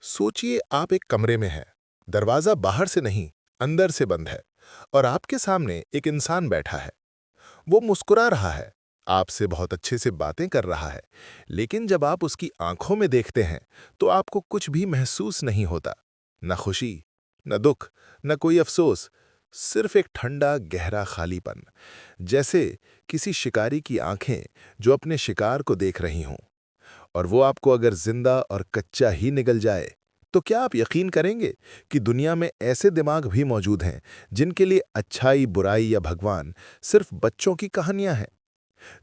सोचिए आप एक कमरे में हैं। दरवाजा बाहर से नहीं, अंदर से बंद है और आपके सामने एक इंसान बैठा है। वो मुस्कुरा रहा है, आपसे बहुत अच्छे से बातें कर रहा है, लेकिन जब आप उसकी आंखों में देखते हैं, तो आपको कुछ भी महसूस नहीं होता। न खुशी, न दुख, न कोई अफसोस, सिर्फ एक ठंडा गहरा खालीपन। जैसे किसी शिकारी की आंखें जो अपने शिकार को देख रही हों। और वो आपको अगर जिंदा और कच्चा ही निगल जाए, तो क्या आप यकीन करेंगे कि दुनिया में ऐसे दिमाग भी मौजूद हैं जिनके लिए अच्छाई, बुराई या भगवान सिर्फ बच्चों की कहानियां हैं,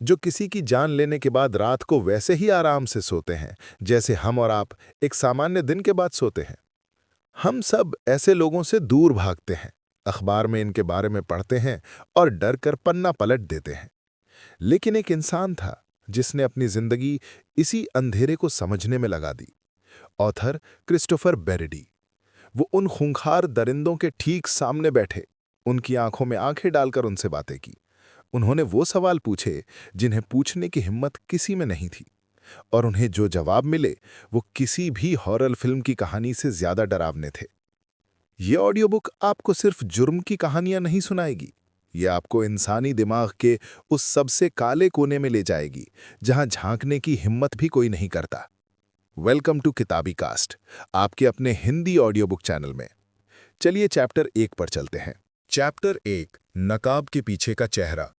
जो किसी की जान लेने के बाद रात को वैसे ही आराम से सोते हैं जैसे हम और आप एक सामान्य दिन के बाद सोते हैं। हम सब ऐसे लोगों से दूर भागते हैं, अखबार में इनके बारे में पढ़ते हैं और डर कर पन्ना पलट देते हैं। लेकिन एक इंसान था जिसने अपनी जिंदगी इसी अंधेरे को समझने में लगा दी। Author Christopher बेरेडी। वो उन खूंखार दरिंदों के ठीक सामने बैठे, उनकी आंखों में आंखें डालकर उनसे बातें की। उन्होंने वो सवाल पूछे जिन्हें पूछने की हिम्मत किसी में नहीं थी, और उन्हें जो जवाब मिले वो किसी भी हॉरर फिल्म की कहानी से ज्यादा डरावने थे। ये ऑडियो बुक आपको सिर्फ जुर्म की कहानियां नहीं सुनाएगी, ये आपको इंसानी दिमाग के उस सबसे काले कोने में ले जाएगी जहां झांकने की हिम्मत भी कोई नहीं करता। वेलकम टू किताबी कास्ट, आपके अपने हिंदी ऑडियो बुक चैनल में। चलिए चैप्टर 1 पर चलते हैं। चैप्टर 1, नकाब के पीछे का चेहरा।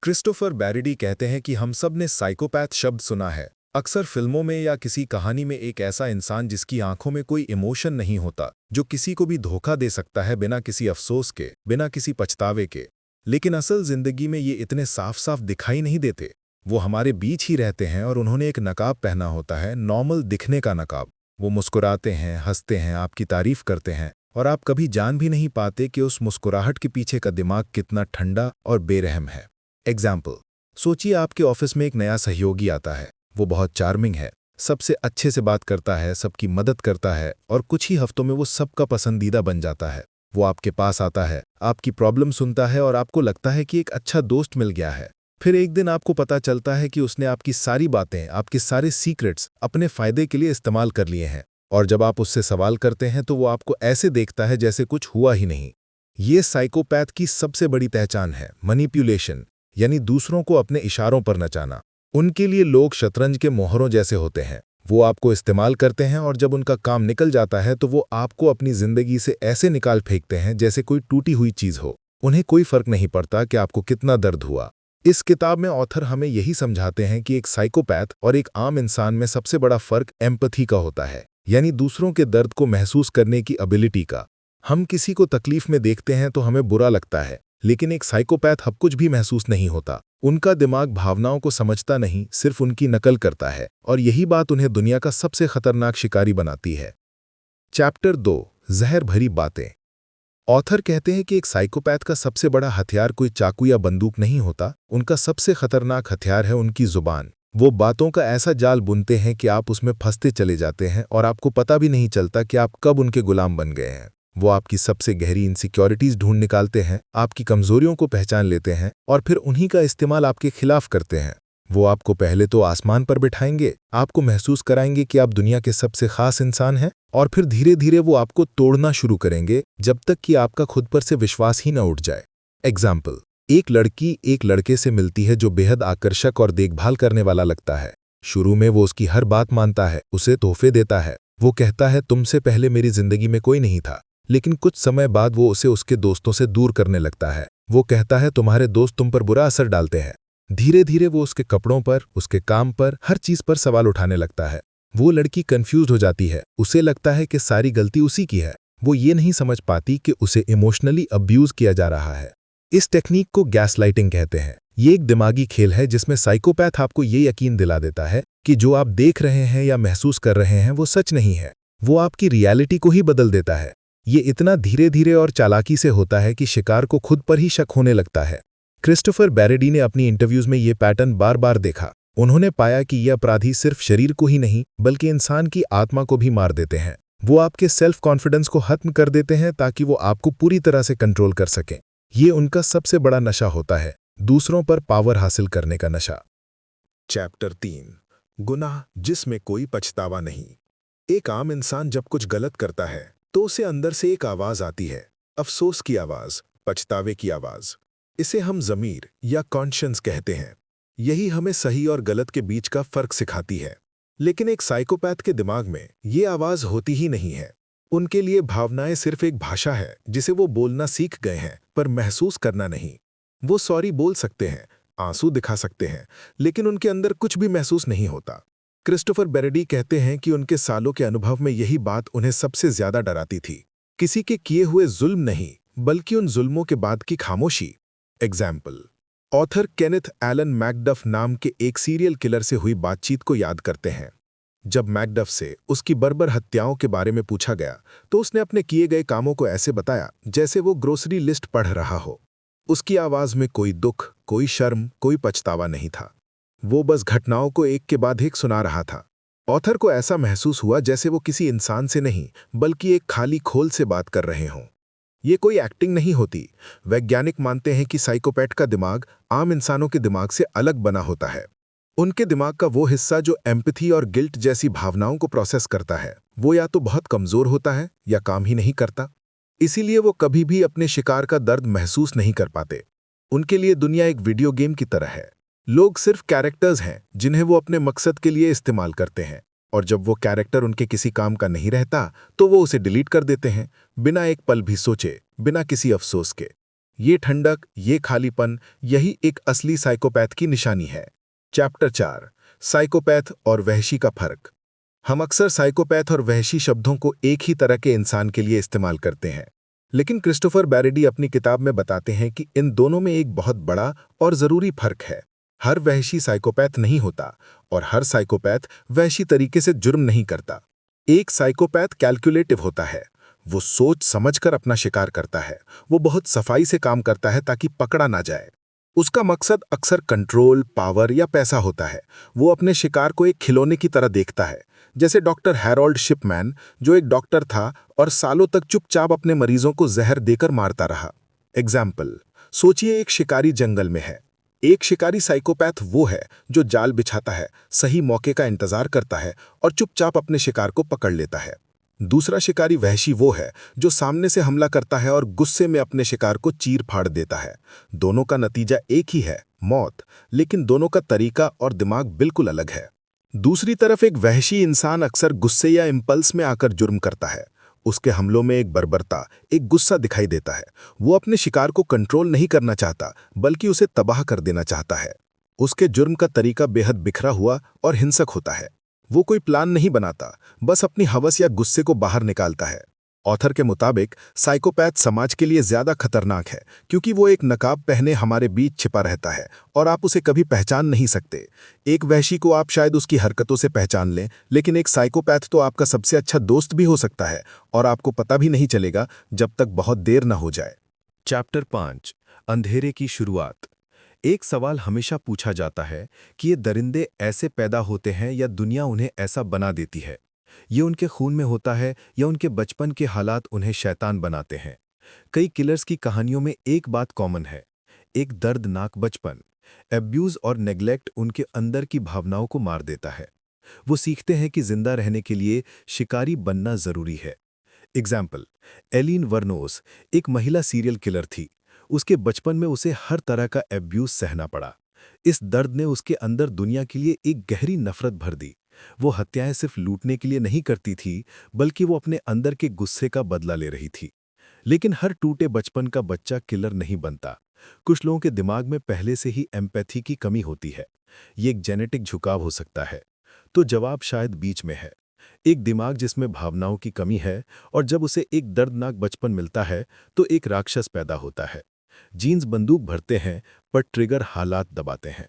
क्रिस्टोफर बैरिडी कहते हैं कि हम सब ने साइकोपैथ शब्द सुना है, अक्सर फिल्मों में या किसी कहानी में। एक ऐसा इंसान जिसकी आंखों में कोई इमोशन नहीं होता, जो किसी को भी धोखा दे सकता है बिना किसी अफसोस के, बिना किसी पछतावे के। लेकिन असल जिंदगी में ये इतने साफ साफ दिखाई नहीं देते। वो हमारे बीच ही रहते हैं और उन्होंने एक नकाब पहना होता है, नॉर्मल दिखने का नकाब। वो मुस्कुराते हैं, हंसते हैं, आपकी तारीफ करते हैं, और आप कभी जान भी नहीं पाते कि उस मुस्कुराहट के पीछे का दिमाग कितना ठंडा और बेरहम है। एग्जाम्पल, सोचिए आपके ऑफिस में एक नया सहयोगी आता है। वो बहुत चार्मिंग है, सबसे अच्छे से बात करता है, सबकी मदद करता है, और कुछ ही हफ्तों में वो सबका पसंदीदा बन जाता है। वो आपके पास आता है, आपकी प्रॉब्लम सुनता है, और आपको लगता है कि एक अच्छा दोस्त मिल गया है। फिर एक दिन आपको पता चलता है कि उसने आपकी सारी बातें, आपके सारे सीक्रेट्स अपने फायदे के लिए इस्तेमाल कर लिए हैं। और जब आप उससे सवाल करते हैं तो वो आपको ऐसे देखता है जैसे कुछ हुआ ही नहीं। ये साइकोपैथ की सबसे बड़ी पहचान है, मैनिपुलेशन, यानी दूसरों को अपने इशारों पर नचाना। उनके लिए लोग शतरंज के मोहरों जैसे होते हैं। वो आपको इस्तेमाल करते हैं, और जब उनका काम निकल जाता है तो वो आपको अपनी जिंदगी से ऐसे निकाल फेंकते हैं जैसे कोई टूटी हुई चीज हो। उन्हें कोई फर्क नहीं पड़ता कि आपको कितना दर्द हुआ। इस किताब में ऑथर हमें यही समझाते हैं कि एक साइकोपैथ और एक आम इंसान में सबसे बड़ा फर्क एम्पैथी का होता है, यानी दूसरों के दर्द को महसूस करने की एबिलिटी का। हम किसी को तकलीफ में देखते हैं तो हमें बुरा लगता है, लेकिन एक साइकोपैथ अब कुछ भी महसूस नहीं होता। उनका दिमाग भावनाओं को समझता नहीं, सिर्फ उनकी नकल करता है, और यही बात उन्हें दुनिया का सबसे खतरनाक शिकारी बनाती है। चैप्टर 2, जहर भरी बातें। ऑथर कहते हैं कि एक साइकोपैथ का सबसे बड़ा हथियार कोई चाकू या बंदूक नहीं होता, उनका सबसे खतरनाक हथियार है उनकी जुबान। वो बातों का ऐसा जाल बुनते हैं कि आप उसमें फंसते चले जाते हैं, और आपको पता भी नहीं चलता कि आप कब उनके गुलाम बन गए हैं। वो आपकी सबसे गहरी इनसिक्योरिटीज ढूंढ निकालते हैं, आपकी कमजोरियों को पहचान लेते हैं, और फिर उन्हीं का इस्तेमाल आपके खिलाफ करते हैं। वो आपको पहले तो आसमान पर बिठाएंगे, आपको महसूस कराएंगे कि आप दुनिया के सबसे खास इंसान हैं, और फिर धीरे धीरे वो आपको तोड़ना शुरू करेंगे, जब तक कि आपका खुद पर से विश्वास ही न उठ जाए। एग्जाम्पल, एक लड़की एक लड़के से मिलती है जो बेहद आकर्षक और देखभाल करने वाला लगता है। शुरू में वो उसकी हर बात मानता है, उसे तोहफे देता है। वो कहता है, तुमसे पहले मेरी जिंदगी में कोई नहीं था। लेकिन कुछ समय बाद वो उसे उसके दोस्तों से दूर करने लगता है। वो कहता है, तुम्हारे दोस्त तुम पर बुरा असर डालते हैं। धीरे धीरे वो उसके कपड़ों पर, उसके काम पर, हर चीज पर सवाल उठाने लगता है। वो लड़की कंफ्यूज हो जाती है, उसे लगता है कि सारी गलती उसी की है। वो ये नहीं समझ पाती कि उसे इमोशनली अब्यूज किया जा रहा है। इस टेक्निक को गैसलाइटिंग कहते हैं। ये एक दिमागी खेल है जिसमें साइकोपैथ आपको ये यकीन दिला देता है कि जो आप देख रहे हैं या महसूस कर रहे हैं वो सच नहीं है। वो आपकी रियलिटी को ही बदल देता है। ये इतना धीरे धीरे और चालाकी से होता है कि शिकार को खुद पर ही शक होने लगता है। क्रिस्टोफर बैरेडी ने अपनी इंटरव्यूज में ये पैटर्न बार बार देखा। उन्होंने पाया कि ये अपराधी सिर्फ शरीर को ही नहीं बल्कि इंसान की आत्मा को भी मार देते हैं। वो आपके सेल्फ कॉन्फिडेंस को खत्म कर देते हैं ताकि वो आपको पूरी तरह से कंट्रोल कर सकें। ये उनका सबसे बड़ा नशा होता है, दूसरों पर पावर हासिल करने का नशा। चैप्टर 3, गुनाह जिसमें कोई पछतावा नहीं। एक आम इंसान जब कुछ गलत करता है तो उसे अंदर से एक आवाज आती है, अफसोस की आवाज, पछतावे की आवाज। इसे हम ज़मीर या कॉन्शियंस कहते हैं। यही हमें सही और गलत के बीच का फर्क सिखाती है। लेकिन एक साइकोपैथ के दिमाग में ये आवाज होती ही नहीं है। उनके लिए भावनाएं सिर्फ एक भाषा है जिसे वो बोलना सीख गए हैं, पर महसूस करना नहीं। वो सॉरी बोल सकते हैं, आंसू दिखा सकते हैं, लेकिन उनके अंदर कुछ भी महसूस नहीं होता। क्रिस्टोफर बैरडी कहते हैं कि उनके सालों के अनुभव में यही बात उन्हें सबसे ज्यादा डराती थी। किसी के किए हुए जुल्म नहीं, बल्कि उन जुल्मों के बाद की खामोशी। Example, author Kenneth Allen McDuff नाम के एक सीरियल किलर से हुई बातचीत को याद करते हैं। जब मैकडफ से उसकी बर्बर हत्याओं के बारे में पूछा गया तो उसने अपने किए गए कामों को ऐसे बताया जैसे वो ग्रोसरी लिस्ट पढ़ रहा हो। उसकी आवाज में कोई दुख, कोई शर्म, कोई पछतावा नहीं था। वो बस घटनाओं को एक के बाद एक सुना रहा था। ऑथर को ऐसा महसूस हुआ जैसे वो किसी इंसान से नहीं, बल्कि एक खाली खोल से बात कर रहे हों। ये कोई एक्टिंग नहीं होती। वैज्ञानिक मानते हैं कि साइकोपैथ का दिमाग आम इंसानों के दिमाग से अलग बना होता है। उनके दिमाग का वो हिस्सा जो एम्पैथी और गिल्ट जैसी भावनाओं को प्रोसेस करता है, वो या तो बहुत कमजोर होता है या काम ही नहीं करता। इसीलिए वो कभी भी अपने शिकार का दर्द महसूस नहीं कर पाते। उनके लिए दुनिया एक वीडियो गेम की तरह है। लोग सिर्फ कैरेक्टर्स हैं जिन्हें वो अपने मकसद के लिए इस्तेमाल करते हैं, और जब वो कैरेक्टर उनके किसी काम का नहीं रहता तो वो उसे डिलीट कर देते हैं, बिना एक पल भी सोचे, बिना किसी अफसोस के। ये ठंडक, ये खालीपन, यही एक असली साइकोपैथ की निशानी है। चैप्टर 4, साइकोपैथ और वहशी का फर्क। हम अक्सर साइकोपैथ और वहशी शब्दों को एक ही तरह के इंसान के लिए इस्तेमाल करते हैं, लेकिन क्रिस्टोफर बैरडी अपनी किताब में बताते हैं कि इन दोनों में एक बहुत बड़ा और जरूरी फर्क है। हर वहशी साइकोपैथ नहीं होता, और हर साइकोपैथ वहशी तरीके से जुर्म नहीं करता। एक साइकोपैथ कैलकुलेटिव होता है। वो सोच समझकर अपना शिकार करता है। वो बहुत सफाई से काम करता है ताकि पकड़ा ना जाए। उसका मकसद अक्सर कंट्रोल, पावर या पैसा होता है। वो अपने शिकार को एक खिलौने की तरह देखता है, जैसे डॉक्टर हैरोल्ड शिपमैन, जो एक डॉक्टर था और सालों तक चुपचाप अपने मरीजों को जहर देकर मारता रहा। एग्जाम्पल, सोचिए एक शिकारी जंगल में है। एक शिकारी साइकोपैथ वो है जो जाल बिछाता है, सही मौके का इंतजार करता है और चुपचाप अपने शिकार को पकड़ लेता है। दूसरा शिकारी वहशी वो है जो सामने से हमला करता है और गुस्से में अपने शिकार को चीर फाड़ देता है। दोनों का नतीजा एक ही है, मौत, लेकिन दोनों का तरीका और दिमाग बिल्कुल अलग है। दूसरी तरफ एक वहशी इंसान अक्सर गुस्से या इम्पल्स में आकर जुर्म करता है। उसके हमलों में एक बर्बरता, एक गुस्सा दिखाई देता है। वो अपने शिकार को कंट्रोल नहीं करना चाहता, बल्कि उसे तबाह कर देना चाहता है। उसके जुर्म का तरीका बेहद बिखरा हुआ और हिंसक होता है। वो कोई प्लान नहीं बनाता, बस अपनी हवस या गुस्से को बाहर निकालता है। ऑथर के मुताबिक साइकोपैथ समाज के लिए ज्यादा खतरनाक है, क्योंकि वो एक नकाब पहने हमारे बीच छिपा रहता है और आप उसे कभी पहचान नहीं सकते। एक वहशी को आप शायद उसकी हरकतों से पहचान लें, लेकिन एक साइकोपैथ तो आपका सबसे अच्छा दोस्त भी हो सकता है, और आपको पता भी नहीं चलेगा जब तक बहुत देर न हो जाए। चैप्टर 5, अंधेरे की शुरुआत। एक सवाल हमेशा पूछा जाता है कि ये दरिंदे ऐसे पैदा होते हैं या दुनिया उन्हें ऐसा बना देती है। ये उनके खून में होता है या उनके बचपन के हालात उन्हें शैतान बनाते हैं। कई किलर्स की कहानियों में एक बात कॉमन है, एक दर्दनाक बचपन। एब्यूज और नेग्लेक्ट उनके अंदर की भावनाओं को मार देता है। वो सीखते हैं कि जिंदा रहने के लिए शिकारी बनना जरूरी है। एग्जाम्पल, एलिन वर्नोस एक महिला सीरियल किलर थी। उसके बचपन में उसे हर तरह का एब्यूज सहना पड़ा। इस दर्द ने उसके अंदर दुनिया के लिए एक गहरी नफरत भर दी। वो हत्याएं सिर्फ लूटने के लिए नहीं करती थी, बल्कि वो अपने अंदर के गुस्से का बदला ले रही थी। लेकिन हर टूटे बचपन का बच्चा किलर नहीं बनता। कुछ लोगों के दिमाग में पहले से ही एम्पैथी की कमी होती है। ये एक जेनेटिक झुकाव हो सकता है। तो जवाब शायद बीच में है। एक दिमाग जिसमें भावनाओं की कमी है, और जब उसे एक दर्दनाक बचपन मिलता है तो एक राक्षस पैदा होता है। जीन्स बंदूक भरते हैं, पर ट्रिगर हालात दबाते हैं।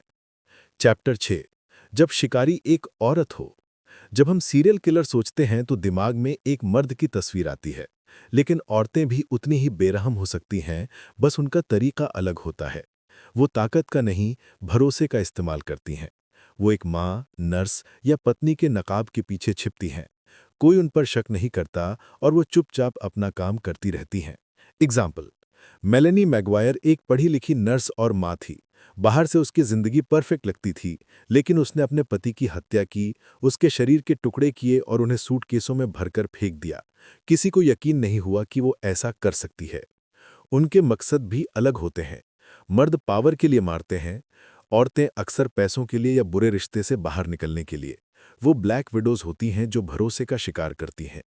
चैप्टर 6, जब शिकारी एक औरत हो। जब हम सीरियल किलर सोचते हैं तो दिमाग में एक मर्द की तस्वीर आती है, लेकिन औरतें भी उतनी ही बेरहम हो सकती हैं, बस उनका तरीका अलग होता है। वो ताकत का नहीं, भरोसे का इस्तेमाल करती हैं। वो एक माँ, नर्स या पत्नी के नकाब के पीछे छिपती हैं। कोई उन पर शक नहीं करता और वो चुपचाप अपना काम करती रहती हैं। एग्जाम्पल, मेलेनी मैगवायर एक पढ़ी लिखी नर्स और माँ थी। बाहर से उसकी जिंदगी परफेक्ट लगती थी, लेकिन उसने अपने पति की हत्या की, उसके शरीर के टुकड़े किए और उन्हें सूटकेसों में भरकर फेंक दिया। किसी को यकीन नहीं हुआ कि वो ऐसा कर सकती है। उनके मकसद भी अलग होते हैं। मर्द पावर के लिए मारते हैं, औरतें अक्सर पैसों के लिए या बुरे रिश्ते से बाहर निकलने के लिए। वो ब्लैक विडोज होती हैं जो भरोसे का शिकार करती हैं।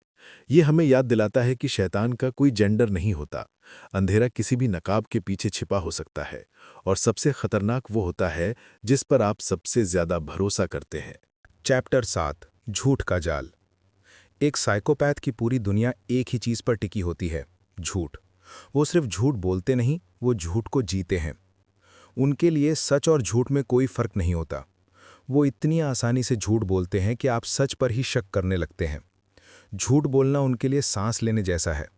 ये हमें याद दिलाता है कि शैतान का कोई जेंडर नहीं होता। अंधेरा किसी भी नकाब के पीछे छिपा हो सकता है, और सबसे खतरनाक वो होता है जिस पर आप सबसे ज्यादा भरोसा करते हैं। चैप्टर 7 झूठ का जाल। एक साइकोपैथ की पूरी दुनिया एक ही चीज पर टिकी होती है, झूठ। वो सिर्फ झूठ बोलते नहीं, वो झूठ को जीते हैं। उनके लिए सच और झूठ में कोई फर्क नहीं होता। वो इतनी आसानी से झूठ बोलते हैं कि आप सच पर ही शक करने लगते हैं। झूठ बोलना उनके लिए सांस लेने जैसा है।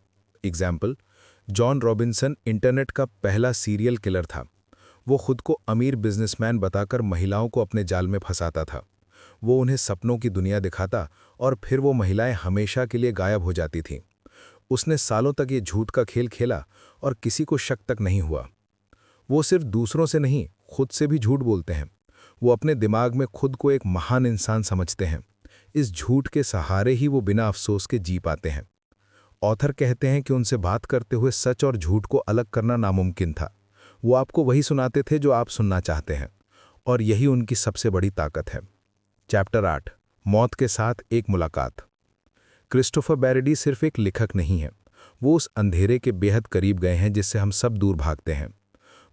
एग्जाम्पल, जॉन रॉबिन्सन इंटरनेट का पहला सीरियल किलर था। वो खुद को अमीर बिजनेसमैन बताकर महिलाओं को अपने जाल में फंसाता था। वो उन्हें सपनों की दुनिया दिखाता और फिर वो महिलाएं हमेशा के लिए गायब हो जाती थीं। उसने सालों तक ये झूठ का खेल खेला और किसी को शक तक नहीं हुआ। वो सिर्फ दूसरों से नहीं, खुद से भी झूठ बोलते हैं। वो अपने दिमाग में खुद को एक महान इंसान समझते हैं। इस झूठ के सहारे ही वो बिना अफसोस के जी पाते हैं। ऑथर कहते हैं कि उनसे बात करते हुए सच और झूठ को अलग करना नामुमकिन था। वो आपको वही सुनाते थे जो आप सुनना चाहते हैं, और यही उनकी सबसे बड़ी ताकत है। चैप्टर 8 मौत के साथ एक मुलाकात। क्रिस्टोफर बैरेडी सिर्फ एक लेखक नहीं है, वो उस अंधेरे के बेहद करीब गए हैं जिससे हम सब दूर भागते हैं।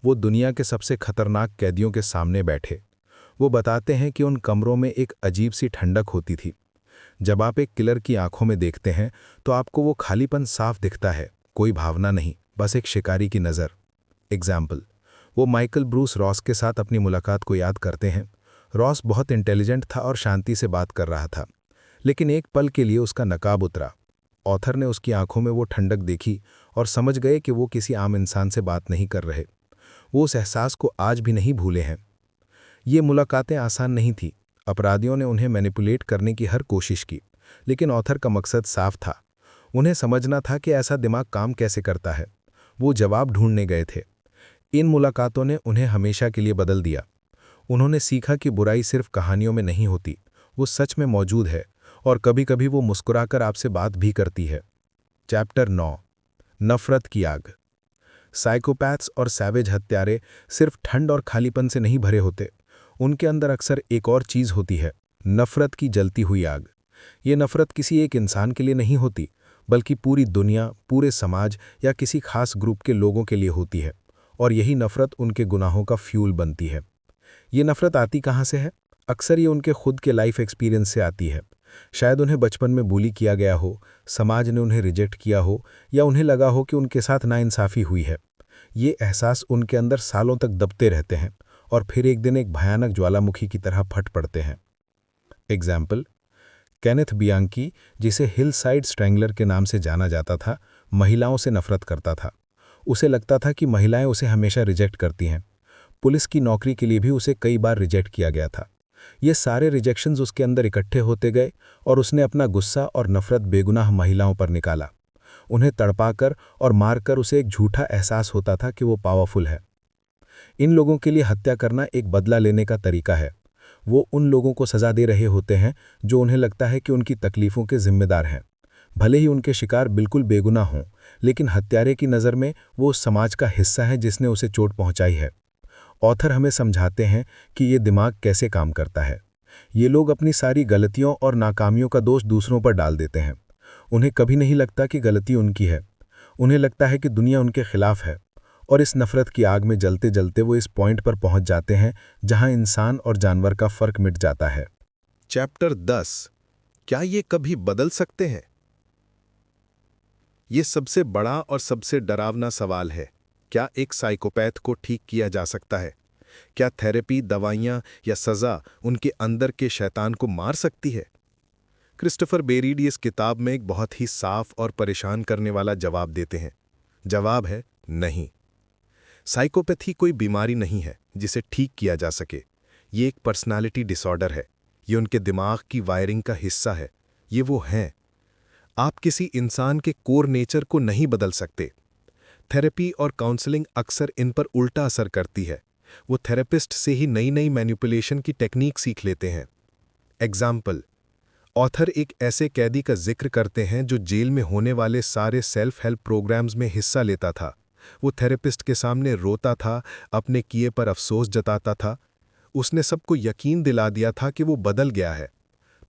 वो दुनिया के सबसे खतरनाक कैदियों के सामने बैठे। वो बताते हैं कि उन कमरों में एक अजीब सी ठंडक होती थी। जब आप एक किलर की आंखों में देखते हैं तो आपको वो खालीपन साफ दिखता है, कोई भावना नहीं, बस एक शिकारी की नज़र। एग्जाम्पल, वो माइकल ब्रूस रॉस के साथ अपनी मुलाकात को याद करते हैं। रॉस बहुत इंटेलिजेंट था और शांति से बात कर रहा था, लेकिन एक पल के लिए उसका नकाब उतरा। ऑथर ने उसकी आंखों में वो ठंडक देखी और समझ गए कि वो किसी आम इंसान से बात नहीं कर रहे। वो उस एहसास को आज भी नहीं भूले हैं। ये मुलाकातें आसान नहीं थी। अपराधियों ने उन्हें मैनिपुलेट करने की हर कोशिश की, लेकिन ऑथर का मकसद साफ था। उन्हें समझना था कि ऐसा दिमाग काम कैसे करता है। वो जवाब ढूंढने गए थे। इन मुलाकातों ने उन्हें हमेशा के लिए बदल दिया। उन्होंने सीखा कि बुराई सिर्फ कहानियों में नहीं होती, वो सच में मौजूद है, और कभी-कभी वो मुस्कुराकर आपसे बात भी करती है। चैप्टर 9 नफरत की आग। साइकोपैथ्स और सैवेज हत्यारे सिर्फ ठंड और खालीपन से नहीं भरे होते। उनके अंदर अक्सर एक और चीज़ होती है, नफरत की जलती हुई आग। ये नफरत किसी एक इंसान के लिए नहीं होती, बल्कि पूरी दुनिया, पूरे समाज या किसी खास ग्रुप के लोगों के लिए होती है, और यही नफरत उनके गुनाहों का फ्यूल बनती है। ये नफरत आती कहाँ से है? अक्सर ये उनके खुद के लाइफ एक्सपीरियंस से आती है। शायद उन्हें बचपन में बुली किया गया हो, समाज ने उन्हें रिजेक्ट किया हो, या उन्हें लगा हो कि उनके साथ नाइंसाफ़ी हुई है। ये एहसास उनके अंदर सालों तक दबते रहते हैं और फिर एक दिन एक भयानक ज्वालामुखी की तरह फट पड़ते हैं। एग्जाम्पल, केनेथ बियांकी, जिसे हिल साइड स्ट्रैंगलर के नाम से जाना जाता था, महिलाओं से नफरत करता था। उसे लगता था कि महिलाएं उसे हमेशा रिजेक्ट करती हैं। पुलिस की नौकरी के लिए भी उसे कई बार रिजेक्ट किया गया था। ये सारे रिजेक्शंस उसके अंदर इकट्ठे होते गए और उसने अपना गुस्सा और नफरत बेगुनाह महिलाओं पर निकाला। उन्हें तड़पाकर और मारकर उसे एक झूठा एहसास होता था कि वो पावरफुल है। इन लोगों के लिए हत्या करना एक बदला लेने का तरीका है। वो उन लोगों को सजा दे रहे होते हैं जो उन्हें लगता है कि उनकी तकलीफों के जिम्मेदार हैं। भले ही उनके शिकार बिल्कुल बेगुनाह हों, लेकिन हत्यारे की नज़र में वो उस समाज का हिस्सा है जिसने उसे चोट पहुंचाई है। ऑथर हमें समझाते हैं कि ये दिमाग कैसे काम करता है। ये लोग अपनी सारी गलतियों और नाकामियों का दोष दूसरों पर डाल देते हैं। उन्हें कभी नहीं लगता कि गलती उनकी है। उन्हें लगता है कि दुनिया उनके खिलाफ है, और इस नफरत की आग में जलते जलते वो इस पॉइंट पर पहुंच जाते हैं जहां इंसान और जानवर का फर्क मिट जाता है। चैप्टर 10 क्या ये कभी बदल सकते हैं? ये सबसे बड़ा और सबसे डरावना सवाल है। क्या एक साइकोपैथ को ठीक किया जा सकता है? क्या थेरेपी, दवाइयां या सजा उनके अंदर के शैतान को मार सकती है? क्रिस्टोफर बेरीडी इस किताब में एक बहुत ही साफ और परेशान करने वाला जवाब देते हैं। जवाब है नहीं। साइकोपैथी कोई बीमारी नहीं है जिसे ठीक किया जा सके। ये एक पर्सनालिटी डिसऑर्डर है। ये उनके दिमाग की वायरिंग का हिस्सा है। ये वो हैं। आप किसी इंसान के कोर नेचर को नहीं बदल सकते। थेरेपी और काउंसलिंग अक्सर इन पर उल्टा असर करती है। वो थेरेपिस्ट से ही नई नई मैनिपुलेशन की टेक्निक सीख लेते हैं। एग्जाम्पल, ऑथर एक ऐसे कैदी का जिक्र करते हैं जो जेल में होने वाले सारे सेल्फ हेल्प प्रोग्राम्स में हिस्सा लेता था। वो थेरेपिस्ट के सामने रोता था, अपने किए पर अफसोस जताता था। उसने सबको यकीन दिला दिया था कि वो बदल गया है।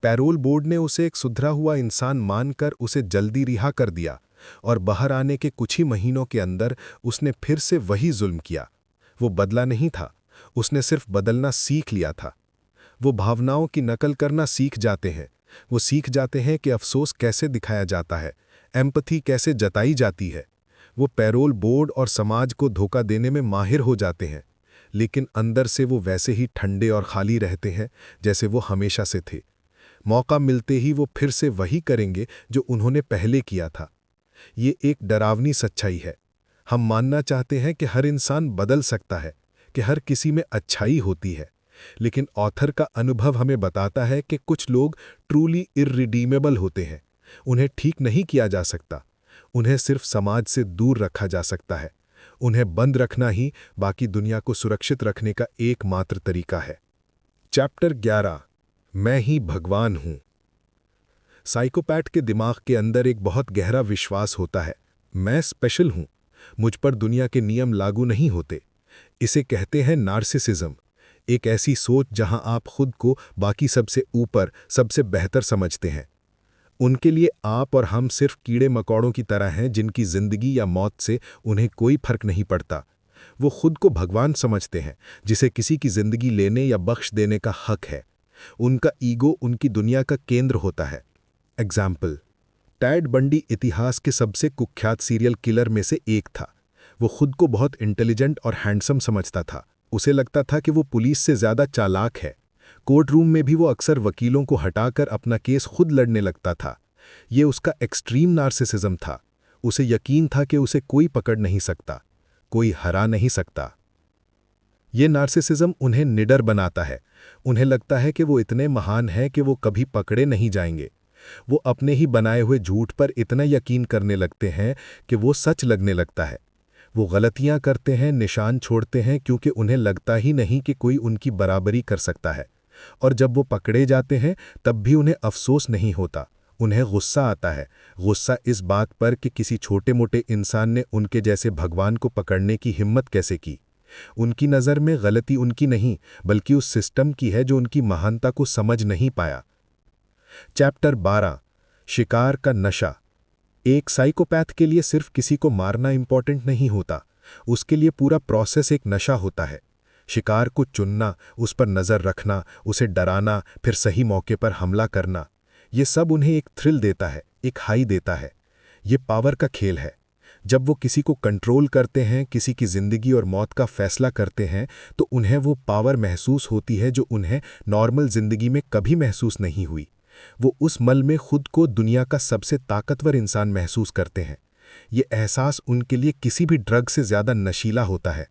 पैरोल बोर्ड ने उसे एक सुधरा हुआ इंसान मानकर उसे जल्दी रिहा कर दिया और बाहर आने के कुछ ही महीनों के अंदर उसने फिर से वही जुल्म किया। वो बदला नहीं था, उसने सिर्फ बदलना सीख लिया था। वो भावनाओं की नकल करना सीख जाते हैं। वो सीख जाते हैं कि अफसोस कैसे दिखाया जाता है, एम्पैथी कैसे जताई जाती है। वो पैरोल बोर्ड और समाज को धोखा देने में माहिर हो जाते हैं, लेकिन अंदर से वो वैसे ही ठंडे और खाली रहते हैं जैसे वो हमेशा से थे। मौका मिलते ही वो फिर से वही करेंगे जो उन्होंने पहले किया था। ये एक डरावनी सच्चाई है। हम मानना चाहते हैं कि हर इंसान बदल सकता है, कि हर किसी में अच्छाई होती है, लेकिन ऑथर का अनुभव हमें बताता है कि कुछ लोग ट्रूली इररिडीमेबल होते हैं। उन्हें ठीक नहीं किया जा सकता, उन्हें सिर्फ समाज से दूर रखा जा सकता है। उन्हें बंद रखना ही बाकी दुनिया को सुरक्षित रखने का एकमात्र तरीका है। चैप्टर 11, मैं ही भगवान हूं। साइकोपैथ के दिमाग के अंदर एक बहुत गहरा विश्वास होता है, मैं स्पेशल हूं, मुझ पर दुनिया के नियम लागू नहीं होते। इसे कहते हैं नार्सिसिज्म, एक ऐसी सोच जहां आप खुद को बाकी सबसे ऊपर, सबसे बेहतर समझते हैं। उनके लिए आप और हम सिर्फ कीड़े मकोड़ों की तरह हैं जिनकी जिंदगी या मौत से उन्हें कोई फर्क नहीं पड़ता। वो खुद को भगवान समझते हैं, जिसे किसी की जिंदगी लेने या बख्श देने का हक है। उनका ईगो उनकी दुनिया का केंद्र होता है। एग्जाम्पल, टेड बंडी इतिहास के सबसे कुख्यात सीरियल किलर में से एक था। वो खुद को बहुत इंटेलिजेंट और हैंडसम समझता था। उसे लगता था कि वो पुलिस से ज़्यादा चालाक है। कोर्ट रूम में भी वो अक्सर वकीलों को हटाकर अपना केस खुद लड़ने लगता था। ये उसका एक्सट्रीम नार्सिसिज्म था। उसे यकीन था कि उसे कोई पकड़ नहीं सकता, कोई हरा नहीं सकता। ये नार्सिसिज्म उन्हें निडर बनाता है। उन्हें लगता है कि वो इतने महान हैं कि वो कभी पकड़े नहीं जाएंगे। वो अपने ही बनाए हुए झूठ पर इतना यकीन करने लगते हैं कि वो सच लगने लगता है। वो गलतियां करते हैं, निशान छोड़ते हैं, क्योंकि उन्हें लगता ही नहीं कि कोई उनकी बराबरी कर सकता है। और जब वो पकड़े जाते हैं तब भी उन्हें अफसोस नहीं होता, उन्हें गुस्सा आता है। गुस्सा इस बात पर कि किसी छोटे मोटे इंसान ने उनके जैसे भगवान को पकड़ने की हिम्मत कैसे की। उनकी नज़र में गलती उनकी नहीं, बल्कि उस सिस्टम की है जो उनकी महानता को समझ नहीं पाया। चैप्टर 12, शिकार का नशा। एक साइकोपैथ के लिए सिर्फ किसी को मारना इंपॉर्टेंट नहीं होता, उसके लिए पूरा प्रोसेस एक नशा होता है। शिकार को चुनना, उस पर नज़र रखना, उसे डराना, फिर सही मौके पर हमला करना, ये सब उन्हें एक थ्रिल देता है, एक हाई देता है। ये पावर का खेल है। जब वो किसी को कंट्रोल करते हैं, किसी की ज़िंदगी और मौत का फैसला करते हैं, तो उन्हें वो पावर महसूस होती है जो उन्हें नॉर्मल ज़िंदगी में कभी महसूस नहीं हुई। वो उस मल में खुद को दुनिया का सबसे ताकतवर इंसान महसूस करते हैं। ये एहसास उनके लिए किसी भी ड्रग से ज़्यादा नशीला होता है।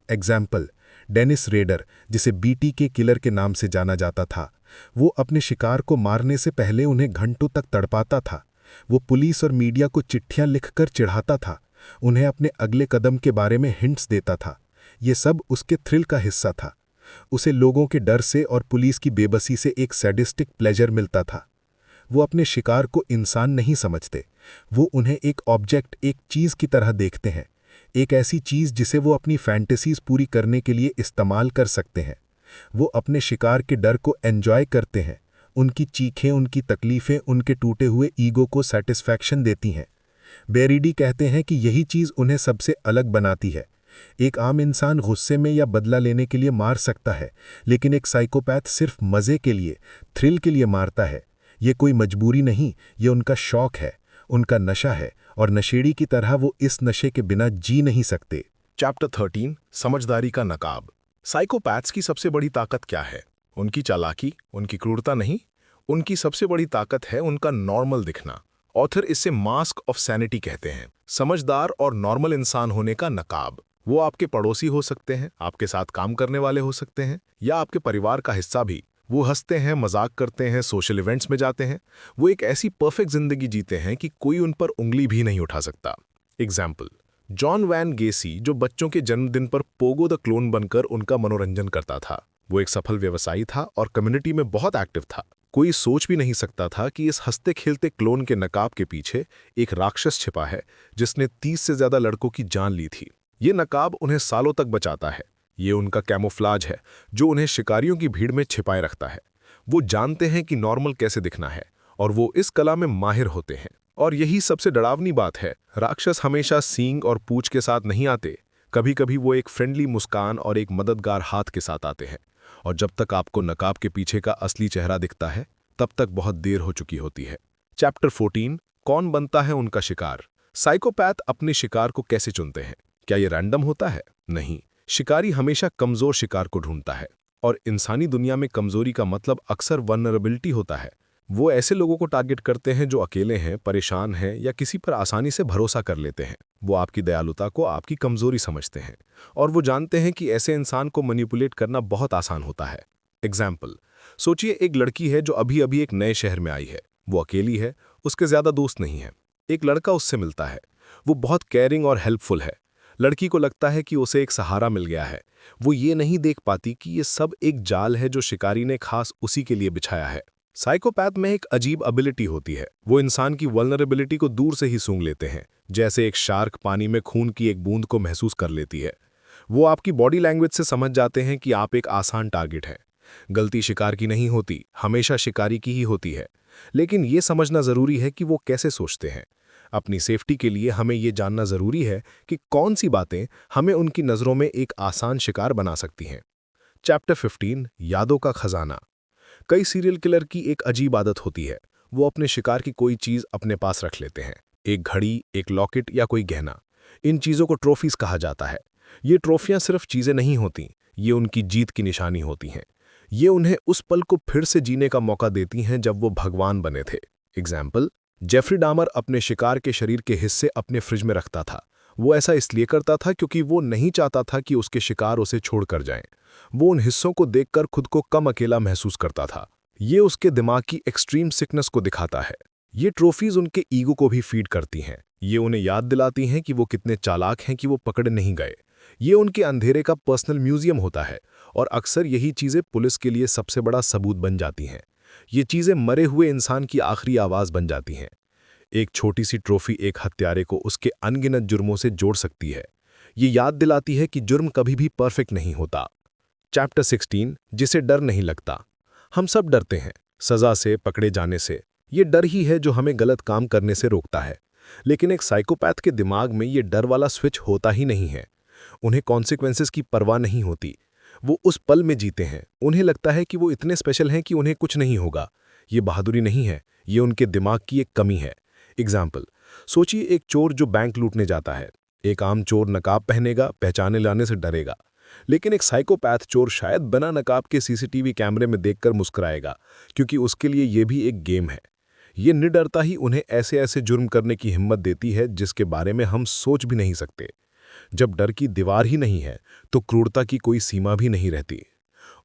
एग्जाम्पल, डेनिस रेडर, जिसे बीटी के किलर के नाम से जाना जाता था, वो अपने शिकार को मारने से पहले उन्हें घंटों तक तड़पाता था। वो पुलिस और मीडिया को चिट्ठियां लिखकर चिढ़ाता था, उन्हें अपने अगले कदम के बारे में हिंट्स देता था। ये सब उसके थ्रिल का हिस्सा था। उसे लोगों के डर से और पुलिस की बेबसी से एक सैडिस्टिक प्लेजर मिलता था। वो अपने शिकार को इंसान नहीं समझते, वो उन्हें एक ऑब्जेक्ट, एक चीज़ की तरह देखते हैं, एक ऐसी चीज़ जिसे वो अपनी फैंटेसीज पूरी करने के लिए इस्तेमाल कर सकते हैं। वो अपने शिकार के डर को एंजॉय करते हैं। उनकी चीखें, उनकी तकलीफ़ें उनके टूटे हुए ईगो को सैटिस्फैक्शन देती हैं। बेरिडी कहते हैं कि यही चीज़ उन्हें सबसे अलग बनाती है। एक आम इंसान गुस्से में या बदला लेने के लिए मार सकता है, लेकिन एक साइकोपैथ सिर्फ मज़े के लिए, थ्रिल के लिए मारता है। ये कोई मजबूरी नहीं, ये उनका शौक है, उनका नशा है, और नशेड़ी की तरह वो इस नशे के बिना जी नहीं सकते। चैप्टर 13, समझदारी का नकाब। साइकोपैथ्स की सबसे बड़ी ताकत क्या है? उनकी चालाकी, उनकी क्रूरता नहीं, उनकी सबसे बड़ी ताकत है उनका नॉर्मल दिखना। ऑथर इसे मास्क ऑफ सैनिटी कहते हैं। समझदार और नॉर्मल इंसान होने का नकाब। वो आपके पड़ोसी हो सकते हैं, आपके साथ काम करने वाले हो सकते हैं, या आपके परिवार का हिस्सा भी। वो हंसते हैं, मजाक करते हैं, सोशल इवेंट्स में जाते हैं। वो एक ऐसी परफेक्ट जिंदगी जीते हैं कि कोई उन पर उंगली भी नहीं उठा सकता। एग्जाम्पल, जॉन वैन गेसी, जो बच्चों के जन्मदिन पर पोगो द क्लोन बनकर उनका मनोरंजन करता था, वो एक सफल व्यवसायी था और कम्युनिटी में बहुत एक्टिव था। कोई सोच भी नहीं सकता था कि इस हंसते खेलते क्लोन के नकाब के पीछे एक राक्षस छिपा है जिसने 30 से ज्यादा लड़कों की जान ली थी। ये नकाब उन्हें सालों तक बचाता है। ये उनका कैमोफ्लाज है जो उन्हें शिकारियों की भीड़ में छिपाए रखता है। वो जानते हैं कि नॉर्मल कैसे दिखना है और वो इस कला में माहिर होते हैं। और यही सबसे डरावनी बात है, राक्षस हमेशा सींग और पूंछ के साथ नहीं आते। कभी कभी वो एक फ्रेंडली मुस्कान और एक मददगार हाथ के साथ आते हैं। और जब तक आपको नकाब के पीछे का असली चेहरा दिखता है, तब तक बहुत देर हो चुकी होती है। चैप्टर 14, कौन बनता है उनका शिकार। साइकोपैथ अपने शिकार को कैसे चुनते हैं? क्या ये रैंडम होता है? नहीं। शिकारी हमेशा कमजोर शिकार को ढूंढता है, और इंसानी दुनिया में कमजोरी का मतलब अक्सर वल्नरेबिलिटी होता है। वो ऐसे लोगों को टारगेट करते हैं जो अकेले हैं, परेशान हैं या किसी पर आसानी से भरोसा कर लेते हैं। वो आपकी दयालुता को आपकी कमजोरी समझते हैं, और वो जानते हैं कि ऐसे इंसान को मैनिपुलेट करना बहुत आसान होता है। एग्जाम्पल, सोचिए एक लड़की है जो अभी अभी एक नए शहर में आई है। वो अकेली है, उसके ज्यादा दोस्त नहीं है। एक लड़का उससे मिलता है। वो बहुत केयरिंग और हेल्पफुल है। लड़की को लगता है कि उसे एक सहारा मिल गया है। वो ये नहीं देख पाती कि ये सब एक जाल है जो शिकारी ने खास उसी के लिए बिछाया है। साइकोपैथ में एक अजीब एबिलिटी होती है। वो इंसान की वल्नरेबिलिटी को दूर से ही सूंघ लेते हैं, जैसे एक शार्क पानी में खून की एक बूंद को महसूस कर लेती है। वो आपकी बॉडी लैंग्वेज से समझ जाते हैं कि आप एक आसान टारगेट हैं। गलती शिकार की नहीं होती, हमेशा शिकारी की ही होती है। लेकिन ये समझना जरूरी है कि वो कैसे सोचते हैं। अपनी सेफ्टी के लिए हमें ये जानना जरूरी है कि कौन सी बातें हमें उनकी नज़रों में एक आसान शिकार बना सकती हैं। चैप्टर 15, यादों का खजाना। कई सीरियल किलर की एक अजीब आदत होती है। वो अपने शिकार की कोई चीज़ अपने पास रख लेते हैं। एक घड़ी, एक लॉकेट या कोई गहना। इन चीज़ों को ट्रॉफीज कहा जाता है। ये ट्रॉफियां सिर्फ चीज़ें नहीं होती, ये उनकी जीत की निशानी होती हैं। ये उन्हें उस पल को फिर से जीने का मौका देती हैं जब वो भगवान बने थे। एग्जाम्पल, जेफरी डामर अपने शिकार के शरीर के हिस्से अपने फ्रिज में रखता था। वो ऐसा इसलिए करता था क्योंकि वो नहीं चाहता था कि उसके शिकार उसे छोड़कर जाएं। वो उन हिस्सों को देखकर खुद को कम अकेला महसूस करता था। ये उसके दिमाग की एक्सट्रीम सिकनेस को दिखाता है। ये ट्रॉफीज उनके ईगो को भी फीड करती हैं। ये उन्हें याद दिलाती हैं कि वो कितने चालाक हैं कि वो पकड़े नहीं गए। ये उनके अंधेरे का पर्सनल म्यूजियम होता है, और अक्सर यही चीज़ें पुलिस के लिए सबसे बड़ा सबूत बन जाती हैं। ये चीज़ें मरे हुए इंसान की आखिरी आवाज़ बन जाती हैं। एक छोटी सी ट्रॉफी एक हत्यारे को उसके अनगिनत जुर्मों से जोड़ सकती है। ये याद दिलाती है कि जुर्म कभी भी परफेक्ट नहीं होता। चैप्टर 16, जिसे डर नहीं लगता। हम सब डरते हैं, सज़ा से, पकड़े जाने से। ये डर ही है जो हमें गलत काम करने से रोकता है। लेकिन एक साइकोपैथ के दिमाग में ये डर वाला स्विच होता ही नहीं है। उन्हें कॉन्सिक्वेंसेस की परवाह नहीं होती। वो उस पल में जीते हैं। उन्हें लगता है कि वो इतने स्पेशल हैं कि उन्हें कुछ नहीं होगा। ये बहादुरी नहीं है, ये उनके दिमाग की एक कमी है। एग्जाम्पल, सोचिए एक चोर जो बैंक लूटने जाता है। एक आम चोर नकाब पहनेगा, पहचाने लाने से डरेगा। लेकिन एक साइकोपैथ चोर शायद बिना नकाब के सीसीटीवी कैमरे में देखकर मुस्कुराएगा, क्योंकि उसके लिए ये भी एक गेम है। ये निडरता ही उन्हें ऐसे ऐसे जुर्म करने की हिम्मत देती है जिसके बारे में हम सोच भी नहीं सकते। जब डर की दीवार ही नहीं है, तो क्रूरता की कोई सीमा भी नहीं रहती।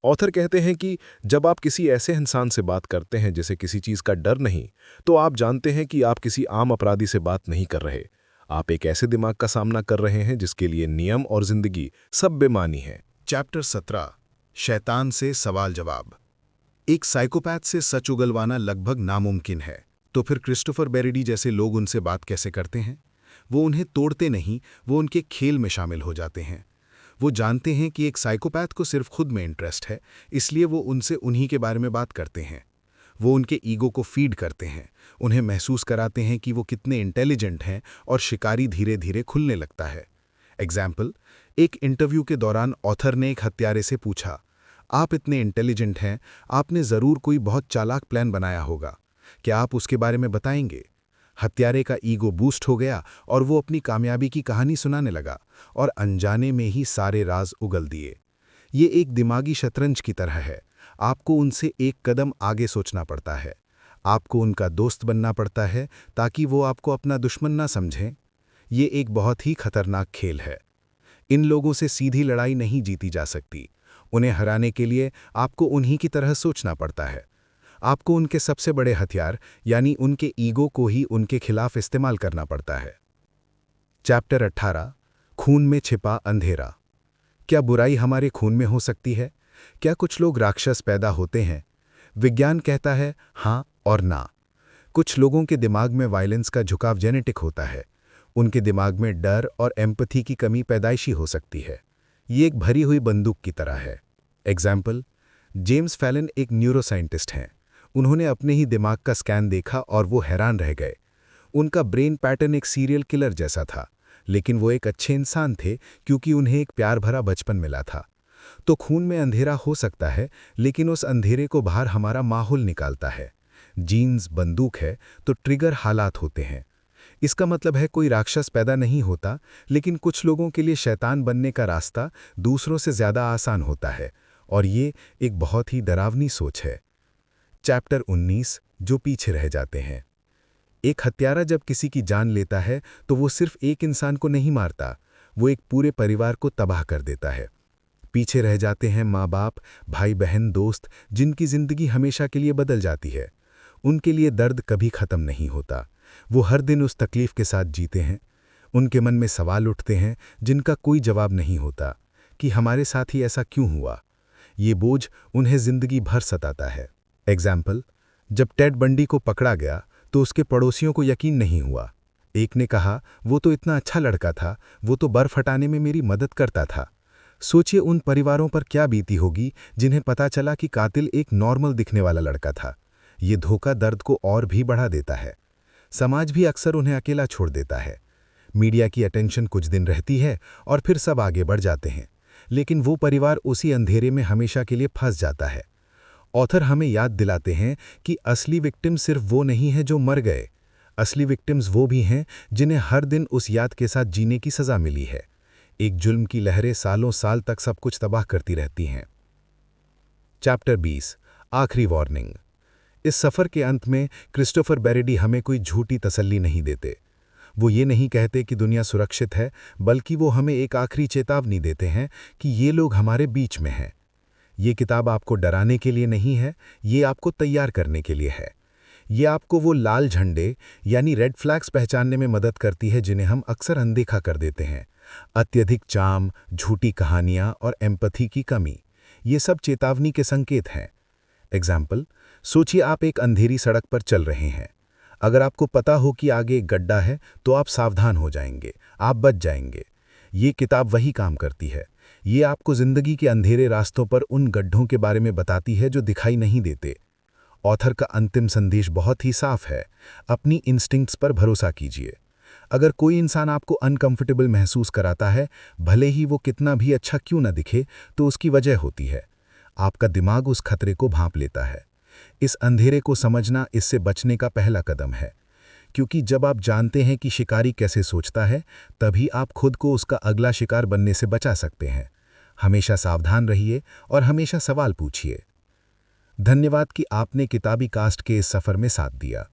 ऑथर कहते हैं कि जब आप किसी ऐसे इंसान से बात करते हैं जिसे किसी चीज़ का डर नहीं, तो आप जानते हैं कि आप किसी आम अपराधी से बात नहीं कर रहे। आप एक ऐसे दिमाग का सामना कर रहे हैं जिसके लिए नियम और जिंदगी सब बेमानी है। चैप्टर 17, शैतान से सवाल जवाब। एक साइकोपैथ से सच उगलवाना लगभग नामुमकिन है, तो फिर क्रिस्टोफर बैरिडी जैसे लोग उनसे बात कैसे करते हैं? वो उन्हें तोड़ते नहीं, वो उनके खेल में शामिल हो जाते हैं। वो जानते हैं कि एक साइकोपैथ को सिर्फ खुद में इंटरेस्ट है, इसलिए वो उनसे उन्हीं के बारे में बात करते हैं। वो उनके ईगो को फीड करते हैं, उन्हें महसूस कराते हैं कि वो कितने इंटेलिजेंट हैं, और शिकारी धीरे धीरे खुलने लगता है। एग्जाम्पल, एक इंटरव्यू के दौरान ऑथर ने एक हत्यारे से पूछा, आप इतने इंटेलिजेंट हैं, आपने ज़रूर कोई बहुत चालाक प्लान बनाया होगा, क्या आप उसके बारे में बताएंगे? हत्यारे का ईगो बूस्ट हो गया और वो अपनी कामयाबी की कहानी सुनाने लगा, और अनजाने में ही सारे राज उगल दिए। ये एक दिमागी शतरंज की तरह है। आपको उनसे एक कदम आगे सोचना पड़ता है। आपको उनका दोस्त बनना पड़ता है ताकि वो आपको अपना दुश्मन ना समझें। ये एक बहुत ही खतरनाक खेल है। इन लोगों से सीधी लड़ाई नहीं जीती जा सकती। उन्हें हराने के लिए आपको उन्हीं की तरह सोचना पड़ता है। आपको उनके सबसे बड़े हथियार यानी उनके ईगो को ही उनके खिलाफ इस्तेमाल करना पड़ता है। चैप्टर 18, खून में छिपा अंधेरा। क्या बुराई हमारे खून में हो सकती है? क्या कुछ लोग राक्षस पैदा होते हैं? विज्ञान कहता है हाँ और ना। कुछ लोगों के दिमाग में वायलेंस का झुकाव जेनेटिक होता है। उनके दिमाग में डर और एम्पैथी की कमी पैदाइशी हो सकती है। ये एक भरी हुई बंदूक की तरह है। एग्जाम्पल, जेम्स फैलन एक न्यूरोसाइंटिस्ट हैं। उन्होंने अपने ही दिमाग का स्कैन देखा और वो हैरान रह गए। उनका ब्रेन पैटर्न एक सीरियल किलर जैसा था, लेकिन वो एक अच्छे इंसान थे क्योंकि उन्हें एक प्यार भरा बचपन मिला था। तो खून में अंधेरा हो सकता है, लेकिन उस अंधेरे को बाहर हमारा माहौल निकालता है। जीन्स बंदूक है तो ट्रिगर हालात होते हैं। इसका मतलब है कोई राक्षस पैदा नहीं होता, लेकिन कुछ लोगों के लिए शैतान बनने का रास्ता दूसरों से ज़्यादा आसान होता है, और ये एक बहुत ही डरावनी सोच है। चैप्टर 19, जो पीछे रह जाते हैं। एक हत्यारा जब किसी की जान लेता है तो वो सिर्फ एक इंसान को नहीं मारता, वो एक पूरे परिवार को तबाह कर देता है। पीछे रह जाते हैं माँ बाप, भाई बहन, दोस्त, जिनकी जिंदगी हमेशा के लिए बदल जाती है। उनके लिए दर्द कभी खत्म नहीं होता। वो हर दिन उस तकलीफ के साथ जीते हैं। उनके मन में सवाल उठते हैं जिनका कोई जवाब नहीं होता कि हमारे साथ ही ऐसा क्यों हुआ। ये बोझ उन्हें जिंदगी भर सताता है। एग्जाम्पल, जब टेड बंडी को पकड़ा गया तो उसके पड़ोसियों को यकीन नहीं हुआ। एक ने कहा, वो तो इतना अच्छा लड़का था, वो तो बर्फ हटाने में मेरी मदद करता था। सोचिए उन परिवारों पर क्या बीती होगी जिन्हें पता चला कि कातिल एक नॉर्मल दिखने वाला लड़का था। ये धोखा दर्द को और भी बढ़ा देता है। समाज भी अक्सर उन्हें अकेला छोड़ देता है। मीडिया की अटेंशन कुछ दिन रहती है और फिर सब आगे बढ़ जाते हैं, लेकिन वो परिवार उसी अंधेरे में हमेशा के लिए फंस जाता है। ऑथर हमें याद दिलाते हैं कि असली विक्टिम सिर्फ वो नहीं है जो मर गए। असली विक्टिम्स वो भी हैं जिन्हें हर दिन उस याद के साथ जीने की सज़ा मिली है। एक जुल्म की लहरें सालों साल तक सब कुछ तबाह करती रहती हैं। चैप्टर 20, आखिरी वार्निंग। इस सफ़र के अंत में क्रिस्टोफर बैरेडी हमें कोई झूठी तसल्ली नहीं देते। वो ये नहीं कहते कि दुनिया सुरक्षित है, बल्कि वो हमें एक आखिरी चेतावनी देते हैं कि ये लोग हमारे बीच में हैं। ये किताब आपको डराने के लिए नहीं है, ये आपको तैयार करने के लिए है। ये आपको वो लाल झंडे यानी रेड फ्लैग्स पहचानने में मदद करती है जिन्हें हम अक्सर अनदेखा कर देते हैं। अत्यधिक चार्म, झूठी कहानियाँ और एम्पैथी की कमी, ये सब चेतावनी के संकेत हैं। एग्जाम्पल, सोचिए आप एक अंधेरी सड़क पर चल रहे हैं। अगर आपको पता हो कि आगे एक गड्ढा है तो आप सावधान हो जाएंगे, आप बच जाएंगे। ये किताब वही काम करती है। ये आपको ज़िंदगी के अंधेरे रास्तों पर उन गड्ढों के बारे में बताती है जो दिखाई नहीं देते। ऑथर का अंतिम संदेश बहुत ही साफ है, अपनी इंस्टिंक्ट्स पर भरोसा कीजिए। अगर कोई इंसान आपको अनकंफर्टेबल महसूस कराता है, भले ही वो कितना भी अच्छा क्यों न दिखे, तो उसकी वजह होती है। आपका दिमाग उस खतरे को भांप लेता है। इस अंधेरे को समझना इससे बचने का पहला कदम है, क्योंकि जब आप जानते हैं कि शिकारी कैसे सोचता है, तभी आप खुद को उसका अगला शिकार बनने से बचा सकते हैं। हमेशा सावधान रहिए और हमेशा सवाल पूछिए। धन्यवाद कि आपने किताबी कास्ट के इस सफ़र में साथ दिया।